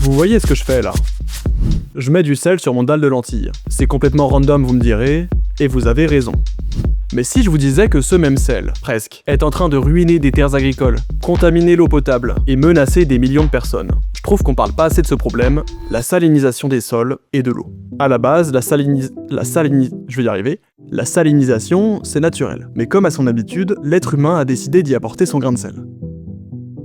Vous voyez ce que je fais là? Je mets du sel sur mon dalle de lentilles. C'est complètement random, vous me direz, et vous avez raison. Mais si je vous disais que ce même sel, presque, est en train de ruiner des terres agricoles, contaminer l'eau potable et menacer des millions de personnes, je trouve qu'on parle pas assez de ce problème, la salinisation des sols et de l'eau. À la base, la salinisation, c'est naturel. Mais comme à son habitude, l'être humain a décidé d'y apporter son grain de sel.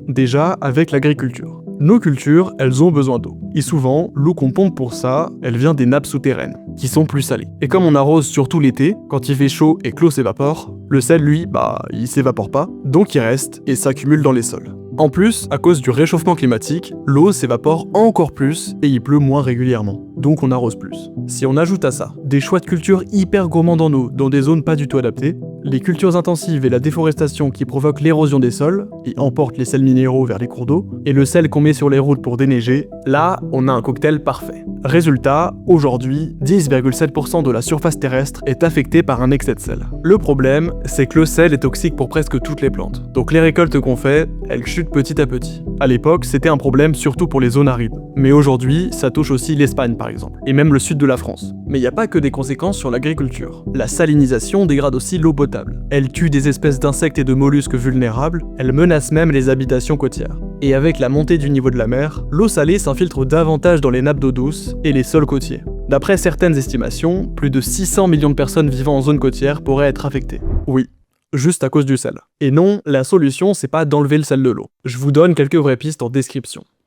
Déjà, avec l'agriculture. Nos cultures, elles ont besoin d'eau. Et souvent, l'eau qu'on pompe pour ça, elle vient des nappes souterraines, qui sont plus salées. Et comme on arrose surtout l'été, quand il fait chaud et que l'eau s'évapore, le sel, lui, il s'évapore pas, donc il reste et s'accumule dans les sols. En plus, à cause du réchauffement climatique, l'eau s'évapore encore plus et il pleut moins régulièrement, donc on arrose plus. Si on ajoute à ça des choix de culture hyper gourmands en eau dans des zones pas du tout adaptées, les cultures intensives et la déforestation qui provoquent l'érosion des sols et emportent les sels minéraux vers les cours d'eau, et le sel qu'on met sur les routes pour déneiger, là, on a un cocktail parfait. Résultat, aujourd'hui, 10,7% de la surface terrestre est affectée par un excès de sel. Le problème, c'est que le sel est toxique pour presque toutes les plantes, donc les récoltes qu'on fait, elles chutent petit à petit. À l'époque, c'était un problème surtout pour les zones arides. Mais aujourd'hui, ça touche aussi l'Espagne par exemple, et même le sud de la France. Mais il n'y a pas que des conséquences sur l'agriculture. La salinisation dégrade aussi l'eau potable. Elle tue des espèces d'insectes et de mollusques vulnérables, elle menace même les habitations côtières. Et avec la montée du niveau de la mer, l'eau salée s'infiltre davantage dans les nappes d'eau douce et les sols côtiers. D'après certaines estimations, plus de 600 millions de personnes vivant en zone côtière pourraient être affectées. Oui, juste à cause du sel. Et non, la solution, c'est pas d'enlever le sel de l'eau. Je vous donne quelques vraies pistes en description.